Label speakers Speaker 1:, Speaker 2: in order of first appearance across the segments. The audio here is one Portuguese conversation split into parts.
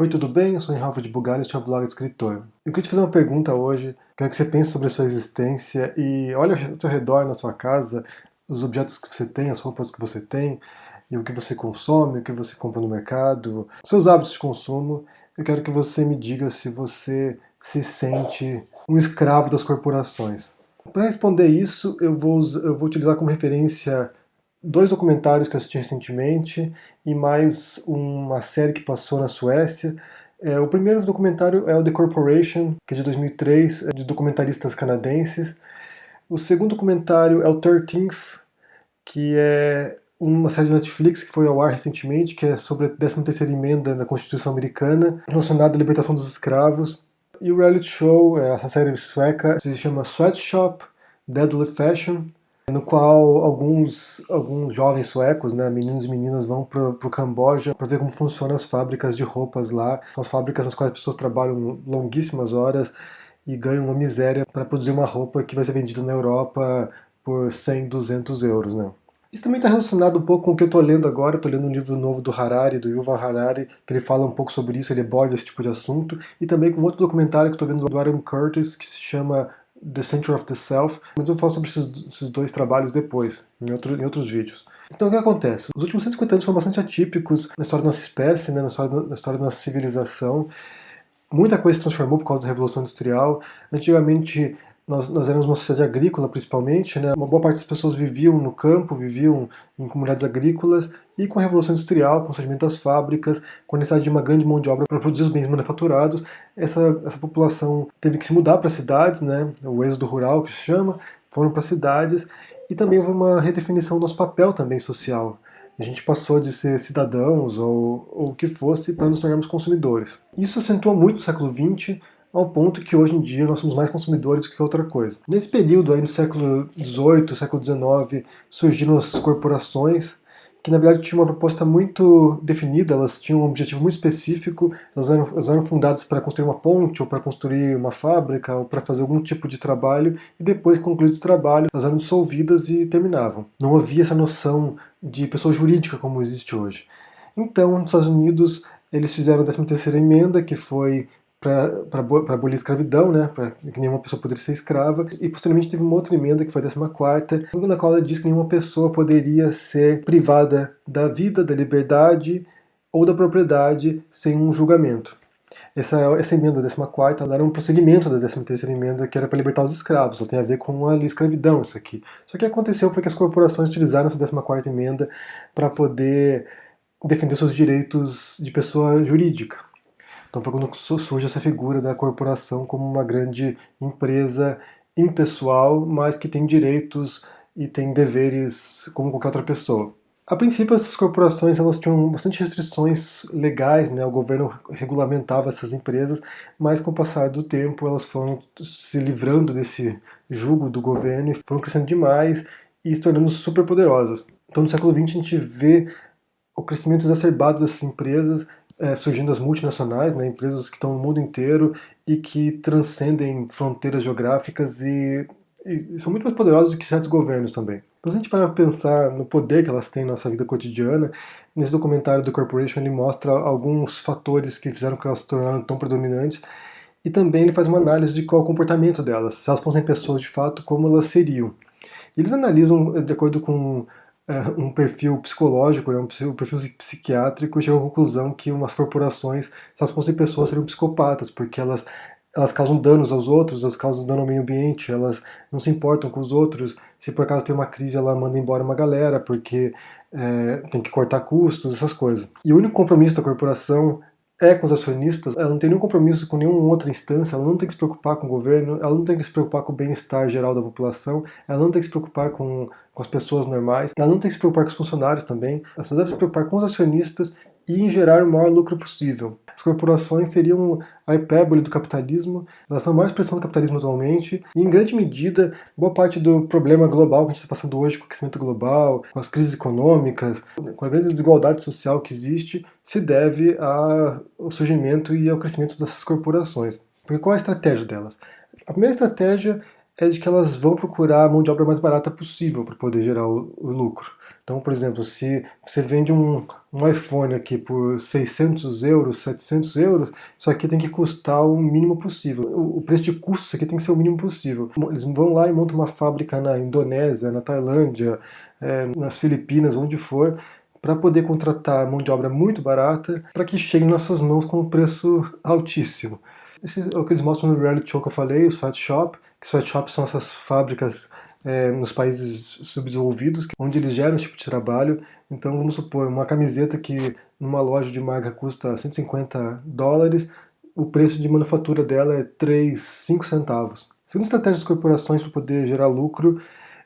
Speaker 1: Oi, tudo bem? Eu sou o Rafa de Bugalho, este é o Vlog do Escritor. Eu queria te fazer uma pergunta hoje, quero que você pense sobre a sua existência e olhe ao seu redor, na sua casa, os objetos que você tem, as roupas que você tem, e o que você consome, o que você compra no mercado, seus hábitos de consumo. Eu quero que você me diga se você se sente um escravo das corporações. Para responder isso, eu vou utilizar como referência dois documentários que eu assisti recentemente e mais uma série que passou na Suécia. O primeiro documentário é o The Corporation, que é de 2003, é de documentaristas canadenses. O segundo documentário é o 13th, que é uma série de Netflix que foi ao ar recentemente, que é sobre a 13ª emenda da Constituição Americana, relacionada à libertação dos escravos. E o reality show, essa série sueca, se chama Sweatshop, Deadly Fashion, no qual alguns jovens suecos, né, meninos e meninas, vão para o Camboja para ver como funcionam as fábricas de roupas lá. São as fábricas nas quais as pessoas trabalham longuíssimas horas e ganham uma miséria para produzir uma roupa que vai ser vendida na Europa por 100, 200 euros, né? Isso também está relacionado um pouco com o que eu estou lendo agora. Estou lendo um livro novo do Harari, do Yuval Harari, que ele fala um pouco sobre isso, ele aborda esse tipo de assunto. E também com outro documentário que estou vendo do Adam Curtis, que se chama The Center of the Self, mas eu vou falar sobre esses dois trabalhos depois, em outros vídeos. Então o que acontece? Os últimos 150 anos foram bastante atípicos na história da nossa espécie, né, na história da nossa civilização. Muita coisa se transformou por causa da Revolução Industrial. Antigamente nós éramos uma sociedade agrícola, principalmente, né? Uma boa parte das pessoas viviam no campo, viviam em comunidades agrícolas, e com a Revolução Industrial, com o surgimento das fábricas, com a necessidade de uma grande mão de obra para produzir os bens manufaturados, essa população teve que se mudar para cidades, né? O êxodo rural, que se chama, foram para cidades, e também houve uma redefinição do nosso papel também social. A gente passou de ser cidadãos ou o que fosse para nos tornarmos consumidores. Isso acentuou muito no século XX, ao ponto que hoje em dia nós somos mais consumidores do que outra coisa. Nesse período aí no século XVIII, século XIX, surgiram as corporações, que na verdade tinham uma proposta muito definida, elas tinham um objetivo muito específico, elas eram fundadas para construir uma ponte, ou para construir uma fábrica, ou para fazer algum tipo de trabalho, e depois, concluído esse trabalho, elas eram dissolvidas e terminavam. Não havia essa noção de pessoa jurídica como existe hoje. Então, nos Estados Unidos, eles fizeram a 13ª emenda, que foi para abolir a escravidão, né, para que nenhuma pessoa poderia ser escrava, e posteriormente teve uma outra emenda, que foi a 14ª, na qual ela diz que nenhuma pessoa poderia ser privada da vida, da liberdade ou da propriedade sem um julgamento. Essa emenda, a 14ª, ela era um prosseguimento da 13ª emenda, que era para libertar os escravos, ela tem a ver com a escravidão, isso aqui. Só que o que aconteceu foi que as corporações utilizaram essa 14ª emenda para poder defender seus direitos de pessoa jurídica. Então foi quando surge essa figura da corporação como uma grande empresa impessoal, mas que tem direitos e tem deveres como qualquer outra pessoa. A princípio, essas corporações elas tinham bastante restrições legais, né? O governo regulamentava essas empresas, mas com o passar do tempo elas foram se livrando desse jugo do governo e foram crescendo demais e se tornando super poderosas. Então no século XX a gente vê o crescimento exacerbado dessas empresas, surgindo as multinacionais, né, empresas que estão no mundo inteiro e que transcendem fronteiras geográficas e são muito mais poderosas do que certos governos também. Então, se a gente parar para pensar no poder que elas têm na nossa vida cotidiana, nesse documentário do Corporation ele mostra alguns fatores que fizeram que elas se tornaram tão predominantes, e também ele faz uma análise de qual é o comportamento delas, se elas fossem pessoas de fato, como elas seriam. E eles analisam, de acordo com um perfil psicológico, né, um perfil psiquiátrico, e chegam à conclusão que umas corporações, se elas fossem pessoas, seriam psicopatas, porque elas causam danos aos outros, elas causam dano ao meio ambiente, elas não se importam com os outros. Se por acaso tem uma crise, ela manda embora uma galera, porque tem que cortar custos, essas coisas. E o único compromisso da corporação é com os acionistas, ela não tem nenhum compromisso com nenhuma outra instância, ela não tem que se preocupar com o governo, ela não tem que se preocupar com o bem-estar geral da população, ela não tem que se preocupar com as pessoas normais, ela não tem que se preocupar com os funcionários também, ela só deve se preocupar com os acionistas e em gerar o maior lucro possível. As corporações seriam a hipérbole do capitalismo, elas são a maior expressão do capitalismo atualmente, e em grande medida, boa parte do problema global que a gente está passando hoje, com o aquecimento global, com as crises econômicas, com a grande desigualdade social que existe, se deve ao surgimento e ao crescimento dessas corporações. Porque qual é a estratégia delas? A primeira estratégia é de que elas vão procurar a mão de obra mais barata possível para poder gerar o lucro. Então, por exemplo, se você vende um iPhone aqui por 600 euros, 700 euros, isso aqui tem que custar o mínimo possível. O preço de custo disso aqui tem que ser o mínimo possível. Eles vão lá e montam uma fábrica na Indonésia, na Tailândia, nas Filipinas, onde for, para poder contratar mão de obra muito barata, para que chegue em nossas mãos com um preço altíssimo. Esse é o que eles mostram no reality show que eu falei, os sweatshop, que sweatshops são essas fábricas nos países subdesenvolvidos, onde eles geram esse tipo de trabalho. Então vamos supor, uma camiseta que numa loja de marca custa $150, o preço de manufatura dela é 3, 5 centavos. A segunda estratégia das corporações para poder gerar lucro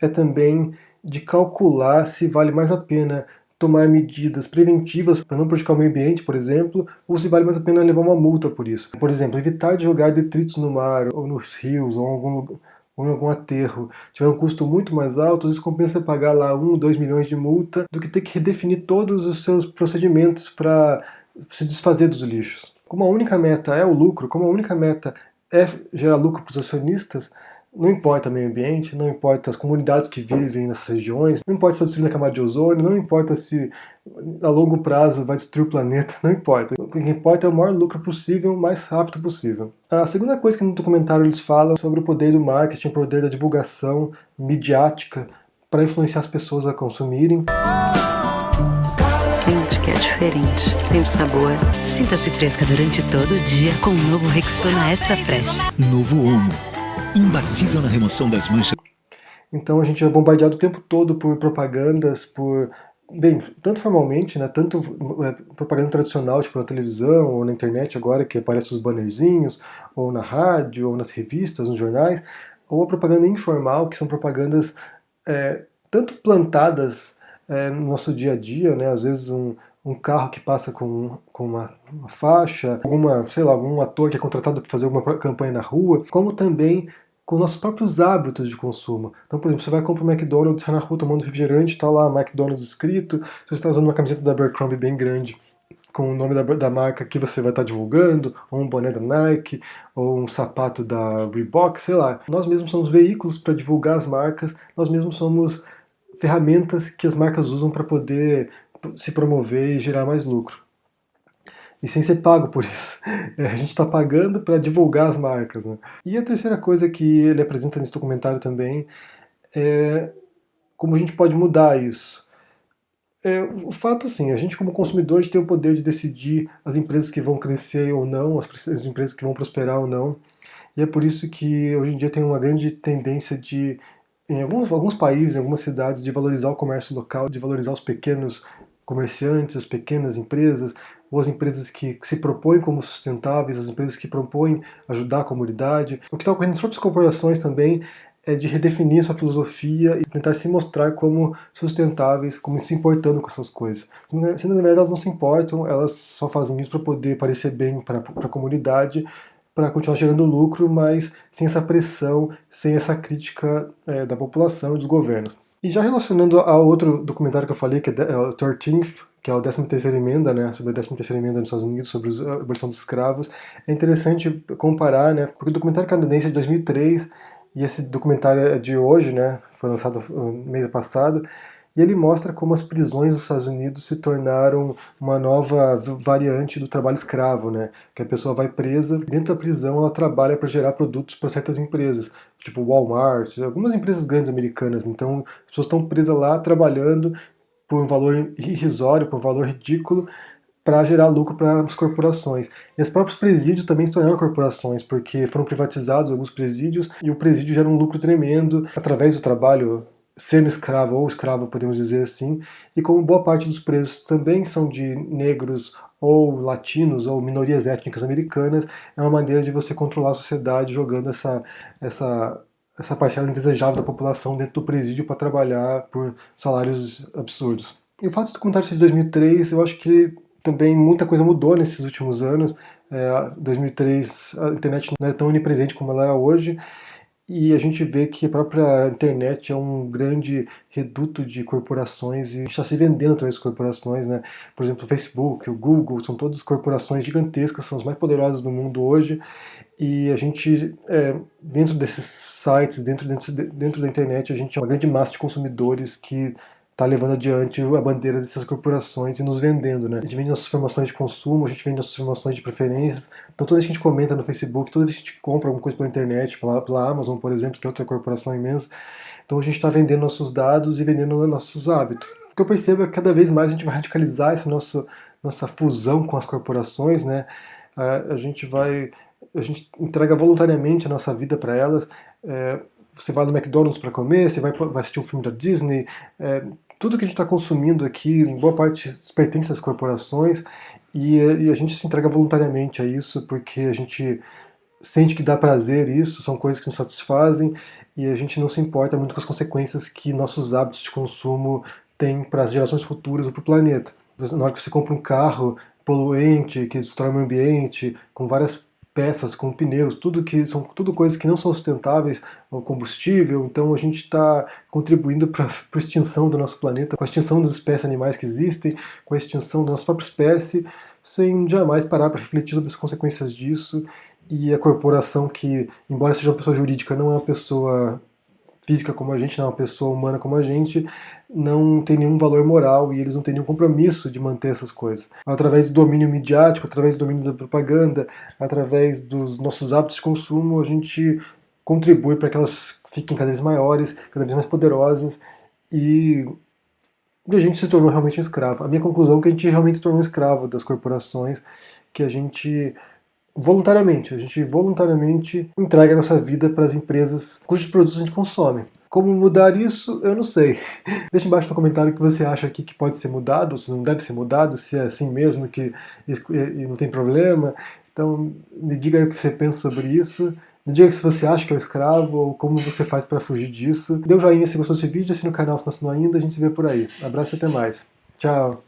Speaker 1: é também de calcular se vale mais a pena tomar medidas preventivas para não prejudicar o meio ambiente, por exemplo, ou se vale mais a pena levar uma multa por isso. Por exemplo, evitar de jogar detritos no mar, ou nos rios, ou em algum aterro, tiver um custo muito mais alto, às vezes compensa pagar lá 1, 2 milhões de multa do que ter que redefinir todos os seus procedimentos para se desfazer dos lixos. Como a única meta é o lucro, como a única meta é gerar lucro para os acionistas, não importa o meio ambiente, não importa as comunidades que vivem nessas regiões, não importa se está destruindo a camada de ozônio, não importa se a longo prazo vai destruir o planeta, não importa. O que importa é o maior lucro possível, o mais rápido possível. A segunda coisa que no documentário eles falam é sobre o poder do marketing, o poder da divulgação midiática para influenciar as pessoas a consumirem.
Speaker 2: Sente que é diferente. Sente o sabor.
Speaker 3: Sinta-se fresca durante todo o dia com o novo Rexona Extra Fresh.
Speaker 4: Novo Omo. Imbatível na remoção das manchas.
Speaker 1: Então a gente é bombardeado o tempo todo por propagandas, bem, tanto formalmente, né, tanto propaganda tradicional, tipo na televisão ou na internet agora, que aparece os bannerzinhos, ou na rádio, ou nas revistas, nos jornais, ou a propaganda informal, que são propagandas tanto plantadas no nosso dia a dia, né, às vezes um carro que passa com uma faixa, algum ator que é contratado para fazer alguma campanha na rua, como também com nossos próprios hábitos de consumo. Então, por exemplo, você vai comprar um McDonald's, sai na rua tomando refrigerante, está lá McDonald's escrito, se você está usando uma camiseta da Abercrombie bem grande, com o nome da marca que você vai estar divulgando, ou um boné da Nike, ou um sapato da Reebok, sei lá. Nós mesmos somos veículos para divulgar as marcas, nós mesmos somos ferramentas que as marcas usam para poder se promover e gerar mais lucro. E sem ser pago por isso. A gente está pagando para divulgar as marcas, né? E a terceira coisa que ele apresenta nesse documentário também é como a gente pode mudar isso. O fato, assim, a gente como consumidor tem o poder de decidir as empresas que vão crescer ou não, as empresas que vão prosperar ou não. E é por isso que hoje em dia tem uma grande tendência de, em alguns países, em algumas cidades, de valorizar o comércio local, de valorizar os pequenos comerciantes, as pequenas empresas, ou as empresas que se propõem como sustentáveis, as empresas que propõem ajudar a comunidade. O que está ocorrendo nas próprias corporações também é de redefinir sua filosofia e tentar se mostrar como sustentáveis, como se importando com essas coisas. Sendo na verdade elas não se importam, elas só fazem isso para poder parecer bem para a comunidade, para continuar gerando lucro, mas sem essa pressão, sem essa crítica da população e dos governos. E já relacionando a outro documentário que eu falei, que é o 13th, que é a 13ª emenda, né, sobre a 13ª emenda nos Estados Unidos, sobre a abolição dos escravos, é interessante comparar, né, porque o documentário canadense é de 2003 e esse documentário é de hoje, né, foi lançado no mês passado, e ele mostra como as prisões dos Estados Unidos se tornaram uma nova variante do trabalho escravo, né? Que a pessoa vai presa, dentro da prisão ela trabalha para gerar produtos para certas empresas, tipo Walmart, algumas empresas grandes americanas. Então as pessoas estão presas lá trabalhando por um valor irrisório, por um valor ridículo, para gerar lucro para as corporações. E os próprios presídios também se tornaram corporações, porque foram privatizados alguns presídios, e o presídio gera um lucro tremendo através do trabalho semi-escravo ou escravo, podemos dizer assim, e como boa parte dos presos também são de negros ou latinos ou minorias étnicas americanas, é uma maneira de você controlar a sociedade jogando essa parcela indesejável da população dentro do presídio para trabalhar por salários absurdos. E o fato de documentário ser de 2003, eu acho que também muita coisa mudou nesses últimos anos. Em 2003 a internet não era tão onipresente como ela é hoje, E a gente vê que a própria internet é um grande reduto de corporações e está se vendendo através das corporações, né? Por exemplo, o Facebook, o Google, são todas corporações gigantescas, são as mais poderosas do mundo hoje. E a gente, dentro desses sites, dentro da internet, a gente é uma grande massa de consumidores que está levando adiante a bandeira dessas corporações e nos vendendo, né? A gente vende nossas informações de consumo, a gente vende nossas informações de preferências. Então toda vez que a gente comenta no Facebook, toda vez que a gente compra alguma coisa pela internet, pela Amazon, por exemplo, que é outra corporação imensa, então a gente está vendendo nossos dados e vendendo nossos hábitos. O que eu percebo é que cada vez mais a gente vai radicalizar essa nossa fusão com as corporações, né? A gente entrega voluntariamente a nossa vida para elas. Você vai no McDonald's para comer, você vai assistir um filme da Disney, tudo que a gente está consumindo aqui, em boa parte, pertence às corporações, e a gente se entrega voluntariamente a isso, porque a gente sente que dá prazer isso, são coisas que nos satisfazem, e a gente não se importa muito com as consequências que nossos hábitos de consumo têm para as gerações futuras ou para o planeta. Na hora que você compra um carro poluente, que destrói o meio ambiente, com várias peças, com pneus, são tudo coisas que não são sustentáveis ao combustível, então a gente está contribuindo para a extinção do nosso planeta, com a extinção das espécies animais que existem, com a extinção da nossa própria espécie, sem jamais parar para refletir sobre as consequências disso. E a corporação, que, embora seja uma pessoa jurídica, não é uma pessoa física como a gente, não é uma pessoa humana como a gente, não tem nenhum valor moral e eles não têm nenhum compromisso de manter essas coisas. Através do domínio midiático, através do domínio da propaganda, através dos nossos hábitos de consumo, a gente contribui para que elas fiquem cada vez maiores, cada vez mais poderosas e a gente se tornou realmente um escravo. A minha conclusão é que a gente realmente se tornou um escravo das corporações, que a gente voluntariamente entrega a nossa vida para as empresas cujos produtos a gente consome. Como mudar isso, eu não sei. Deixa embaixo no comentário o que você acha aqui que pode ser mudado, se não deve ser mudado, se é assim mesmo que e não tem problema. Então me diga aí o que você pensa sobre isso. Me diga se você acha que é um escravo ou como você faz para fugir disso. Dê um joinha se gostou desse vídeo, assina o canal se não assinou ainda, a gente se vê por aí. Abraço e até mais. Tchau!